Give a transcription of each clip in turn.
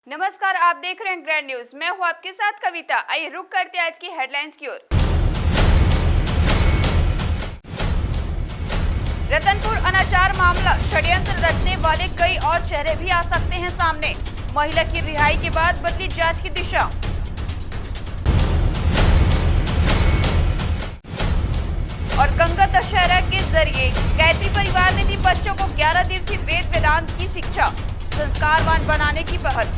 नमस्कार, आप देख रहे हैं ग्रैंड न्यूज। मैं हूं आपके साथ कविता। आइए रुक करते हैं आज की हेडलाइंस की ओर। रतनपुर अनाचार मामला, षड्यंत्र रचने वाले कई और चेहरे भी आ सकते हैं सामने। महिला की रिहाई के बाद बदली जांच की दिशा। और गंगा दशहरा के जरिए कैदी परिवार ने दी बच्चों को 11 दिवसीय वेद वेदांत की शिक्षा, संस्कारवान बनाने की पहल।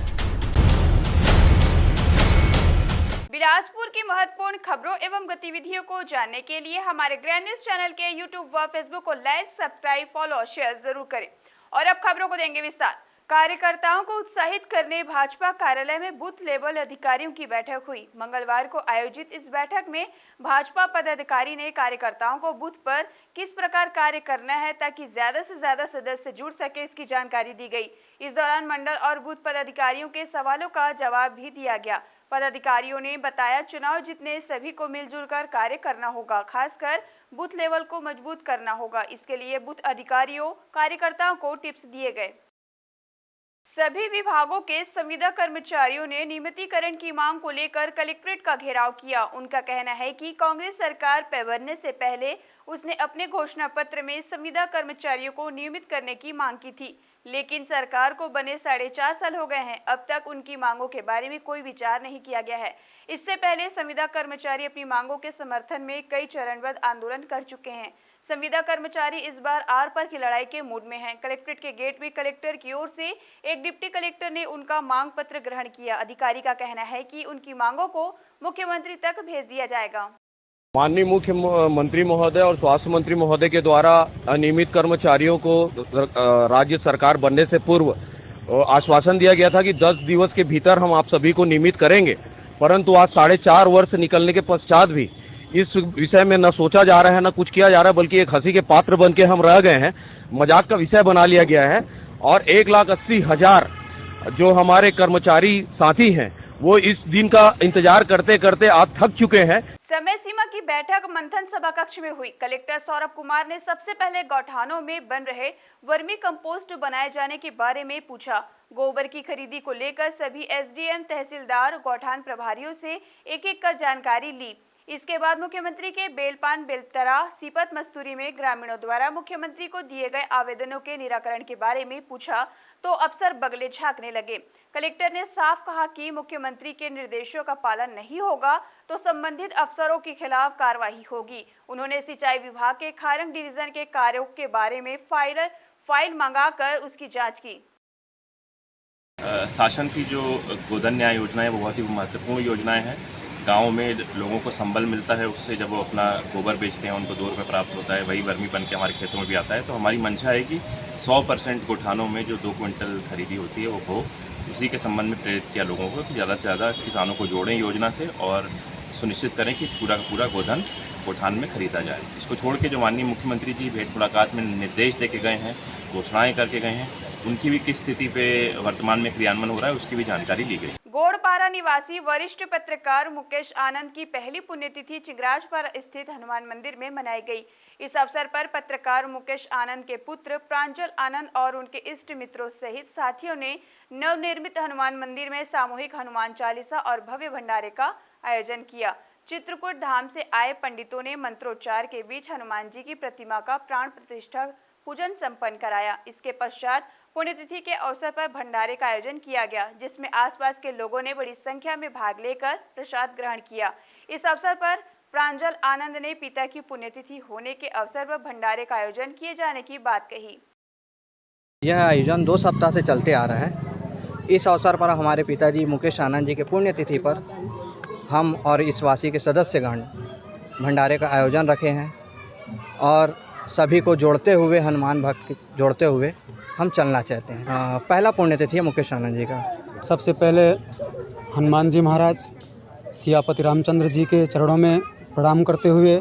बिलासपुर की महत्वपूर्ण खबरों एवं गतिविधियों को जानने के लिए हमारे ग्रैंड न्यूज चैनल के यूट्यूब व फेसबुक को लाइक, सब्सक्राइब, फॉलो और शेयर जरूर करें। और अब खबरों को देंगे विस्तार। कार्यकर्ताओं को उत्साहित करने भाजपा कार्यालय में बूथ लेवल अधिकारियों की बैठक हुई। मंगलवार को आयोजित इस बैठक में भाजपा पदाधिकारी ने कार्यकर्ताओं को बूथ पर किस प्रकार कार्य करना है ताकि ज्यादा से ज्यादा सदस्य जुड़ सके, इसकी जानकारी दी गई। इस दौरान मंडल और बूथ पदाधिकारियों के सवालों का जवाब भी दिया गया। पदाधिकारियों ने बताया, चुनाव जीतने सभी को मिलजुल कर कार्य करना होगा, खासकर बूथ लेवल को मजबूत करना होगा। इसके लिए बूथ अधिकारियों कार्यकर्ताओं को टिप्स दिए गए। सभी विभागों के संविदा कर्मचारियों ने नियमितीकरण की मांग को लेकर कलेक्ट्रेट का घेराव किया। उनका कहना है कि कांग्रेस सरकार पे बनने से पहले उसने अपने घोषणा पत्र में संविदा कर्मचारियों को नियमित करने की मांग की थी, लेकिन सरकार को बने 4.5 साल हो गए हैं। अब तक उनकी मांगों के बारे में कोई विचार नहीं किया गया है। इससे पहले संविदा कर्मचारी अपनी मांगों के समर्थन में कई चरणबद्ध आंदोलन कर चुके हैं। संविदा कर्मचारी इस बार आर पार की लड़ाई के मूड में हैं। कलेक्ट्रेट के गेट में कलेक्टर की ओर से एक डिप्टी कलेक्टर ने उनका मांग पत्र ग्रहण किया। अधिकारी का कहना है कि उनकी मांगों को मुख्यमंत्री तक भेज दिया जाएगा। माननीय मुख्यमंत्री महोदय और स्वास्थ्य मंत्री महोदय के द्वारा अनियमित कर्मचारियों को राज्य सरकार बनने से पूर्व आश्वासन दिया गया था कि 10 दिवस के भीतर हम आप सभी को नियमित करेंगे, परंतु आज 4.5 वर्ष निकलने के पश्चात भी इस विषय में न सोचा जा रहा है, न कुछ किया जा रहा है, बल्कि एक हंसी के पात्र बन के हम रह गए हैं। मजाक का विषय बना लिया गया है और 1,80,000 जो हमारे कर्मचारी साथी हैं वो इस दिन का इंतजार करते करते आज थक चुके हैं। समय सीमा की बैठक मंथन सभा कक्ष में हुई। कलेक्टर सौरभ कुमार ने सबसे पहले गौठानों में बन रहे वर्मी कंपोस्ट बनाए जाने के बारे में पूछा। गोबर की खरीदी को लेकर सभी एसडीएम, तहसीलदार, गौठान प्रभारियों से एक-एक कर जानकारी ली। इसके बाद मुख्यमंत्री के बेलपान बेलतरा सीपत मस्तूरी में ग्रामीणों द्वारा मुख्यमंत्री को दिए गए आवेदनों के निराकरण के बारे में पूछा तो अफसर बगले झांकने लगे। कलेक्टर ने साफ कहा कि मुख्यमंत्री के निर्देशों का पालन नहीं होगा तो संबंधित अफसरों के खिलाफ कार्रवाई होगी। उन्होंने सिंचाई विभाग के खारंग डिवीजन के कार्यों के बारे में फाइल मंगाकर उसकी जाँच की। शासन की जो गोधन न्याय योजना है वो बहुत ही महत्वपूर्ण योजनाएं हैं। गाँव में लोगों को संबल मिलता है, उससे जब वो अपना गोबर बेचते हैं उनको 2 रुपये प्राप्त होता है, वही वर्मी बन के हमारे खेतों में भी आता है। तो हमारी मंशा है कि 100% गौठानों में जो 2 क्विंटल खरीदी होती है वो हो। उसी के संबंध में प्रेरित किया लोगों को कि ज़्यादा से ज़्यादा किसानों को जोड़ें योजना से और सुनिश्चित करें कि पूरा का पूरा गोधन गौठान में खरीदा जाए। इसको छोड़ के जो माननीय मुख्यमंत्री जी भेंट मुलाकात में निर्देश दे के गए हैं, घोषणाएँ करके गए हैं, उनकी भी किस स्थिति पे वर्तमान में क्रियान्वयन हो रहा है उसकी भी जानकारी ली गई। गोड़पारा निवासी वरिष्ठ पत्रकार मुकेश आनंद की पहली पुण्यतिथि चिंगराजपारा स्थित हनुमान मंदिर में मनाई गई। इस अवसर पर पत्रकार मुकेश आनंद के पुत्र प्रांजल आनंद और उनके इष्ट मित्रों सहित साथियों ने नवनिर्मित हनुमान मंदिर में सामूहिक हनुमान चालीसा और भव्य भंडारे का आयोजन किया। चित्रकूट धाम से आए पंडितों ने मंत्रोच्चार के बीच हनुमान जी की प्रतिमा का प्राण प्रतिष्ठा पूजन संपन्न कराया। इसके पश्चात पुण्यतिथि के अवसर पर भंडारे का आयोजन किया गया, जिसमें आसपास के लोगों ने बड़ी संख्या में भाग लेकर प्रसाद ग्रहण किया। इस अवसर पर प्रांजल आनंद ने पिता की पुण्यतिथि होने के अवसर पर भंडारे का आयोजन किए जाने की बात कही। यह आयोजन 2 सप्ताह से चलते आ रहा है। इस अवसर पर हमारे पिताजी मुकेश आनंद जी के पुण्यतिथि पर हम और इस वासी के सदस्यगण भंडारे का आयोजन रखे हैं और सभी को जोड़ते हुए, हनुमान भक्त जोड़ते हुए हम चलना चाहते हैं। पहला पुण्यतिथि है मुकेश आनंद जी का। सबसे पहले हनुमान जी महाराज सियापति रामचंद्र जी के चरणों में प्रणाम करते हुए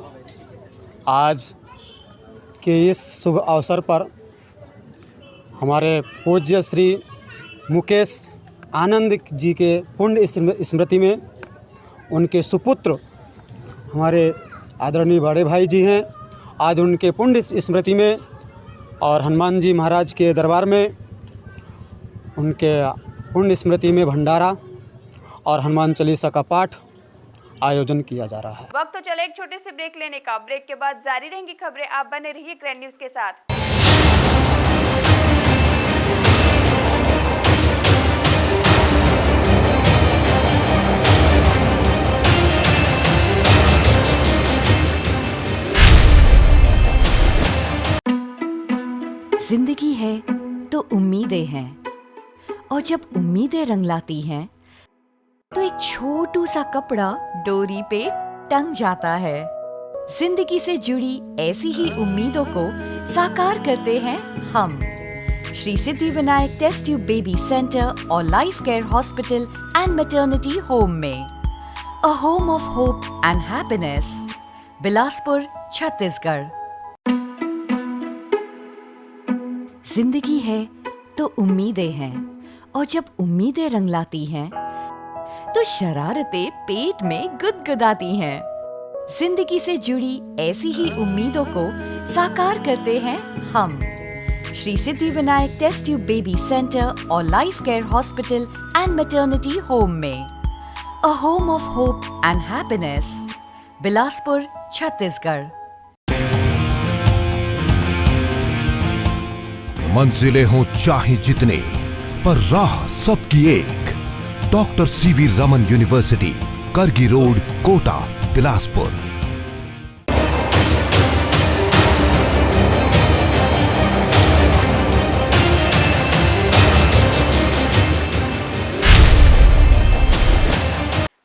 आज के इस शुभ अवसर पर हमारे पूज्य श्री मुकेश आनंद जी के पुण्य स्मृति में उनके सुपुत्र हमारे आदरणीय बड़े भाई जी हैं, आज उनके पुण्य स्मृति में और हनुमान जी महाराज के दरबार में उनके पुण्य स्मृति में भंडारा और हनुमान चालीसा का पाठ आयोजन किया जा रहा है। वक्त तो चले एक छोटे से ब्रेक लेने का। ब्रेक के बाद जारी रहेंगी खबरें। आप बने रहिए ग्रैंड न्यूज के साथ। जिंदगी है तो उम्मीदें हैं, और जब उम्मीदें रंग लाती हैं तो एक छोटू सा कपड़ा डोरी पे टंग जाता है। जिंदगी से जुड़ी ऐसी ही उम्मीदों को साकार करते हैं हम Shri Siddhi Vinayak test tube baby centre और life care hospital and maternity home में। A home of hope and happiness, Bilaspur, Chhattisgarh. जिंदगी है तो उम्मीदें हैं, और जब उम्मीदें रंग लाती हैं तो शरारतें पेट में गुदगुदाती हैं। जिंदगी से जुड़ी ऐसी ही उम्मीदों को साकार करते हैं हम Shri Siddhi Vinayak test tube baby centre और life care hospital and maternity home में। A home of hope and happiness, Bilaspur, Chhattisgarh. मंजिलें हों चाहे जितने, पर राह सबकी एक। Doctor CV Raman university, Kargi road, Kota, Bilaspur.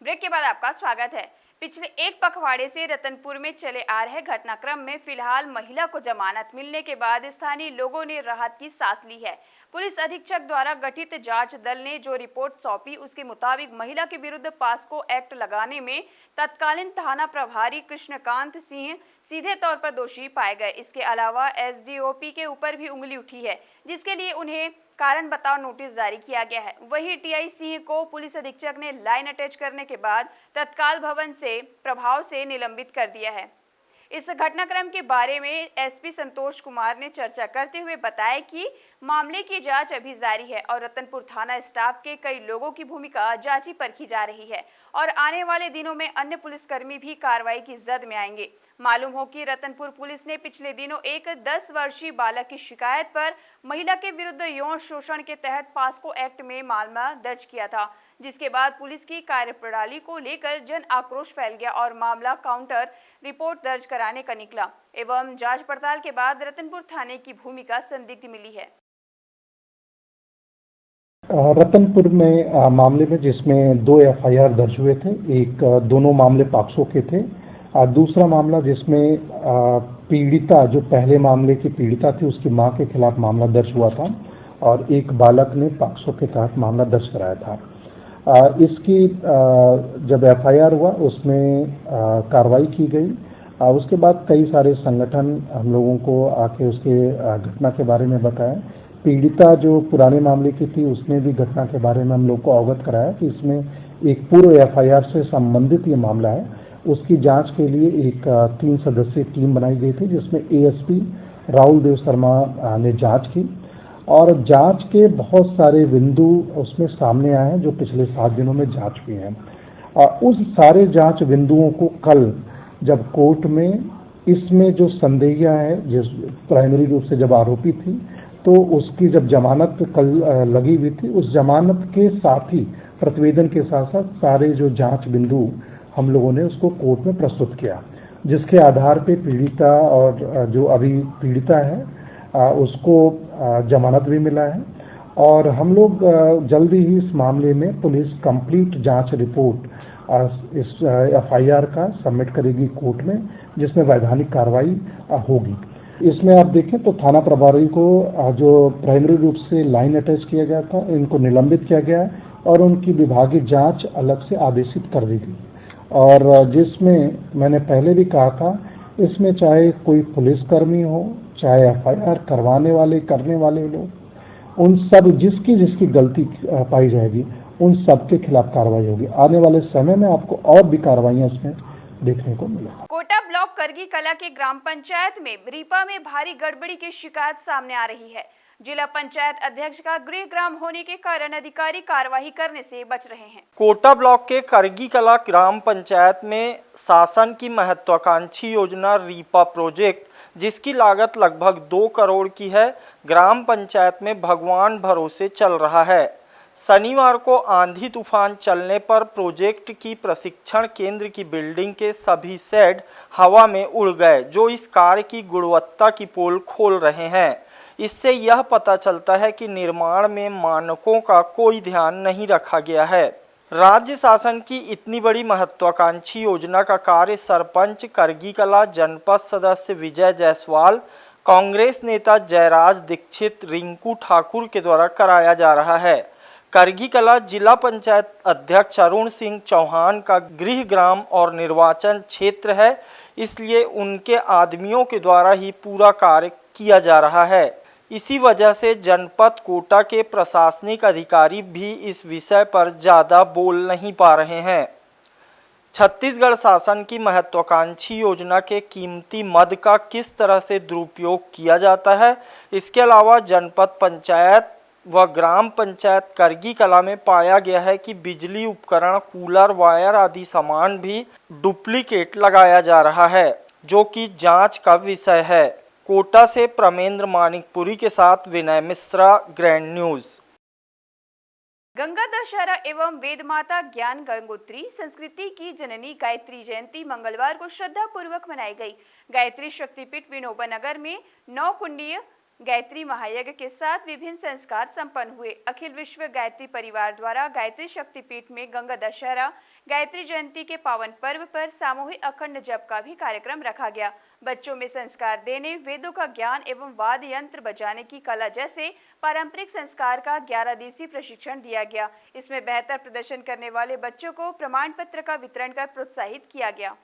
Break के बाद आपका स्वागत है। पिछले एक पखवाड़े से रतनपुर में चले आ रहे घटनाक्रम में फिलहाल महिला को जमानत मिलने के बाद स्थानीय लोगों ने राहत की सांस ली है। पुलिस अधीक्षक द्वारा गठित जांच दल ने जो रिपोर्ट सौंपी, उसके मुताबिक महिला के विरुद्ध पास्को एक्ट लगाने में तत्कालीन थाना प्रभारी कृष्णकांत सिंह सीधे तौर पर दोषी पाए गए। इसके अलावा एसडीओपी के ऊपर भी उंगली उठी है, जिसके लिए उन्हें कारण बताओ नोटिस जारी किया गया है। वहीं टीआई सिंह को पुलिस अधीक्षक ने लाइन अटैच करने के बाद तत्काल भवन से प्रभाव से निलंबित कर दिया है। इस घटनाक्रम के बारे में एसपी संतोष कुमार ने चर्चा करते हुए बताया कि मामले की जांच अभी जारी है और रतनपुर थाना स्टाफ के कई लोगों की भूमिका जांची परखी जा रही है और आने वाले दिनों में अन्य पुलिसकर्मी भी कार्रवाई की जद में आएंगे। मालूम हो कि रतनपुर पुलिस ने पिछले दिनों एक 10 वर्षीय बालक की शिकायत पर महिला के विरुद्ध यौन शोषण के तहत पास्को एक्ट में मामला दर्ज किया था, जिसके बाद पुलिस की कार्यप्रणाली को लेकर जन आक्रोश फैल गया और मामला काउंटर रिपोर्ट दर्ज कराने का निकला एवं जांच पड़ताल के बाद रतनपुर थाने की भूमिका संदिग्ध मिली है। रतनपुर में मामले में जिसमें 2 एफआईआर दर्ज हुए थे, एक दोनों मामले पाक्सो के थे। दूसरा मामला जिसमें पीड़िता, जो पहले मामले की पीड़िता थी, उसकी मां के खिलाफ मामला दर्ज हुआ था और एक बालक ने पाक्सो के तहत मामला दर्ज कराया था। इसकी जब एफआईआर हुआ उसमें कार्रवाई की गई। उसके बाद कई सारे संगठन हम लोगों को आके उसके घटना के बारे में बताया। पीड़िता जो पुराने मामले की थी उसने भी घटना के बारे में हम लोग को अवगत कराया कि इसमें एक पूर्व एफआईआर से संबंधित ये मामला है। उसकी जांच के लिए एक 3 सदस्यीय टीम बनाई गई थी, जिसमें एएसपी राहुल देव शर्मा ने जांच की और जांच के बहुत सारे बिंदु उसमें सामने आए हैं जो पिछले 7 दिनों में जांच हुई हैं। उस सारे जांच बिंदुओं को कल जब कोर्ट में इसमें जो संदेहिया है, जिस प्राइमरी रूप से जब आरोपी थी, तो उसकी जब जमानत कल लगी हुई थी, उस जमानत के साथ ही प्रतिवेदन के साथ साथ सारे जो जांच बिंदु हम लोगों ने उसको कोर्ट में प्रस्तुत किया, जिसके आधार पे पीड़िता और जो अभी पीड़िता है उसको जमानत भी मिला है। और हम लोग जल्दी ही इस मामले में पुलिस कंप्लीट जांच रिपोर्ट इस एफआईआर का सबमिट करेगी कोर्ट में, जिसमें वैधानिक कार्रवाई होगी। इसमें आप देखें तो थाना प्रभारी को जो प्राइमरी रूप से लाइन अटैच किया गया था, इनको निलंबित किया गया है और उनकी विभागीय जांच अलग से आदेशित कर दी गई। और जिसमें मैंने पहले भी कहा था, इसमें चाहे कोई पुलिसकर्मी हो, चाहे एफआईआर करवाने वाले करने वाले लोग, उन सब जिसकी जिसकी गलती पाई जाएगी उन सब के खिलाफ कार्रवाई होगी। आने वाले समय में आपको और भी कार्रवाइयाँ इसमें देखने को मिलेगी। कोटा ब्लॉक करगी कला के ग्राम पंचायत में रीपा में भारी गड़बड़ी की शिकायत सामने आ रही है। जिला पंचायत अध्यक्ष का गृहग्राम होने के कारण अधिकारी कार्रवाई करने से बच रहे हैं। कोटा ब्लॉक के करगी कला ग्राम पंचायत में शासन की महत्वाकांक्षी योजना रीपा प्रोजेक्ट, जिसकी लागत लगभग 2 करोड़ की है, ग्राम पंचायत में भगवान भरोसे चल रहा है। शनिवार को आंधी तूफान चलने पर प्रोजेक्ट की प्रशिक्षण केंद्र की बिल्डिंग के सभी शेड हवा में उड़ गए, जो इस कार्य की गुणवत्ता की पोल खोल रहे हैं। इससे यह पता चलता है कि निर्माण में मानकों का कोई ध्यान नहीं रखा गया है। राज्य शासन की इतनी बड़ी महत्वाकांक्षी योजना का कार्य सरपंच करगी कला, जनपद सदस्य विजय जायसवाल, कांग्रेस नेता जयराज दीक्षित, रिंकू ठाकुर के द्वारा कराया जा रहा है। करगी कला जिला पंचायत अध्यक्ष अरुण सिंह चौहान का गृह ग्राम और निर्वाचन क्षेत्र है, इसलिए उनके आदमियों के द्वारा ही पूरा कार्य किया जा रहा है। इसी वजह से जनपद कोटा के प्रशासनिक अधिकारी भी इस विषय पर ज़्यादा बोल नहीं पा रहे हैं। छत्तीसगढ़ शासन की महत्वाकांक्षी योजना के कीमती मद का किस तरह से दुरुपयोग किया जाता है, इसके अलावा जनपद पंचायत व ग्राम पंचायत करगी कला में पाया गया है कि बिजली उपकरण, कूलर, वायर आदि सामान भी डुप्लीकेट लगाया जा रहा है, जो कि जांच का विषय है। कोटा से प्रमेंद्र मानिकपुरी के साथ विनय मिश्रा, ग्रैंड न्यूज। गंगा दशहरा एवं वेद माता ज्ञान गंगोत्री संस्कृति की जननी गायत्री जयंती मंगलवार को श्रद्धा पूर्वक मनाई गई। गायत्री शक्तिपीठ विनोबा नगर में 9 कुंडीय गायत्री महायज्ञ के साथ विभिन्न संस्कार संपन्न हुए। अखिल विश्व गायत्री परिवार द्वारा गायत्री शक्तिपीठ में गंगा दशहरा गायत्री जयंती के पावन पर्व पर सामूहिक अखंड जप का भी कार्यक्रम रखा गया। बच्चों में संस्कार देने, वेदों का ज्ञान एवं वाद्य यंत्र बजाने की कला जैसे पारंपरिक संस्कार का 11 दिवसीय प्रशिक्षण दिया गया। इसमें बेहतर प्रदर्शन करने वाले बच्चों को प्रमाण पत्र का वितरण कर प्रोत्साहित किया गया।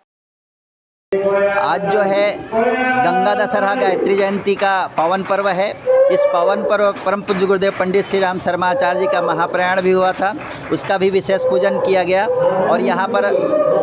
आज जो है गंगा दशहरा गायत्री जयंती का पावन पर्व है। इस पावन पर्व परम पूज्य गुरुदेव पंडित श्री राम शर्मा आचार्य जी का महाप्रयाण भी हुआ था, उसका भी विशेष पूजन किया गया। और यहाँ पर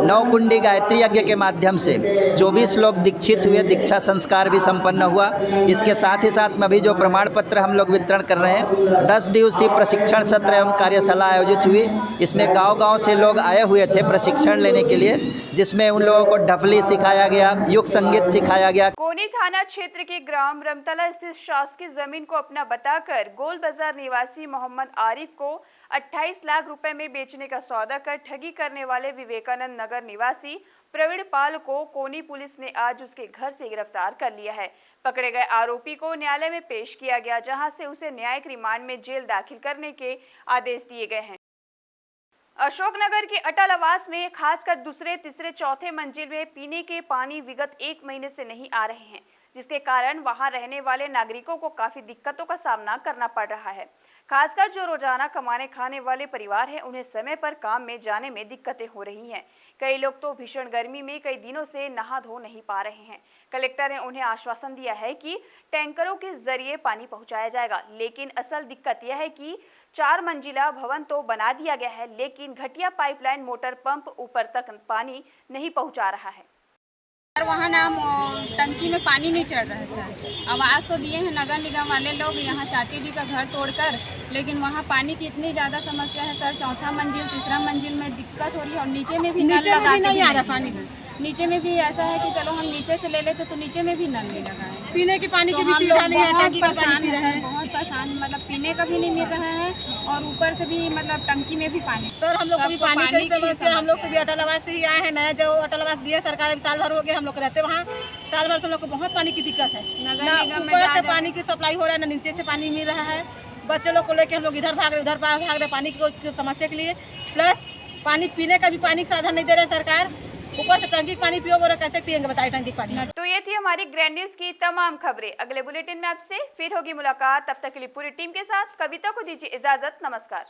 9 कुंडी गायत्री यज्ञ के माध्यम से 24 लोग दीक्षित हुए, दीक्षा संस्कार भी संपन्न हुआ। इसके साथ ही साथ में अभी जो प्रमाण पत्र हम लोग वितरण कर रहे हैं, 10 दिवसीय प्रशिक्षण सत्र एवं कार्यशाला आयोजित हुई। इसमें गांव-गांव से लोग आए हुए थे प्रशिक्षण लेने के लिए, जिसमें उन लोगों को ढफली सिखाया गया, युग संगीत सिखाया गया। कोनी थाना क्षेत्र के ग्राम रमतला स्थित शासकीय जमीन को अपना बताकर गोल बाजार निवासी मोहम्मद आरिफ को 28 लाख रुपए में बेचने का सौदा कर ठगी करने वाले विवेकानंद नगर निवासी प्रवीण पाल को कोनी पुलिस ने आज उसके घर से गिरफ्तार कर लिया है। पकड़े गए आरोपी को न्यायालय में पेश किया गया, जहां से उसे न्यायिक रिमांड में जेल दाखिल करने के आदेश दिए गए हैं। अशोकनगर के अटल आवास में खासकर दूसरे, तीसरे, चौथे मंजिल में पीने के पानी विगत 1 महीने से नहीं आ रहे हैं, जिसके कारण वहां रहने वाले नागरिकों को काफी दिक्कतों का सामना करना पड़ रहा है। खासकर जो रोजाना कमाने खाने वाले परिवार हैं, उन्हें समय पर काम में जाने में दिक्कतें हो रही हैं। कई लोग तो भीषण गर्मी में कई दिनों से नहा धो नहीं पा रहे हैं। कलेक्टर ने उन्हें आश्वासन दिया है कि टैंकरों के जरिए पानी पहुंचाया जाएगा, लेकिन असल दिक्कत यह है कि 4 मंजिला भवन तो बना दिया गया है, लेकिन घटिया पाइपलाइन मोटर पंप ऊपर तक पानी नहीं पहुंचा रहा है। सर वहाँ ना टंकी में पानी नहीं चढ़ रहा है सर। आवाज़ तो दिए हैं नगर निगम वाले लोग यहाँ चाटी दी का घर तोड़कर, लेकिन वहाँ पानी की इतनी ज़्यादा समस्या है सर। चौथा मंजिल, तीसरा मंजिल में दिक्कत हो रही है, और नीचे में भी नल लगा नहीं आ रहा पानी। नीचे में भी ऐसा है कि चलो हम नीचे से ले लेते तो नीचे में भी नल नहीं लगा है। पीने के पानी की भी सुविधा नहीं है, टंकी का पानी पी रहे हैं, बहुत परेशान, मतलब पीने का भी नहीं मिल रहा है और ऊपर से भी मतलब टंकी में भी पानी। सर हम लोग को भी पानी की समस्या, हम लोग से भी अटल आवास से ही आए हैं। नया जो अटल आवास दिया सरकार, अभी साल भर हो गया हम लोग रहते वहाँ, साल भर से हम लोग को बहुत पानी की दिक्कत है। ऊपर से पानी की सप्लाई हो रहा है, ना नीचे से पानी मिल रहा है। बच्चे लोग को लेकर हम लोग इधर भाग रहे उधर भाग रहे पानी की समस्या के लिए, प्लस पानी पीने का भी पानी का साधन नहीं दे रहे सरकार। ऊपर से टंकी पानी पियो, बोला कैसे पियेंगे बताइए टंकी पानी। तो ये थी हमारी ग्रैंड न्यूज की तमाम खबरें। अगले बुलेटिन में आपसे फिर होगी मुलाकात, तब तक के लिए पूरी टीम के साथ कविता को दीजिए इजाजत। नमस्कार।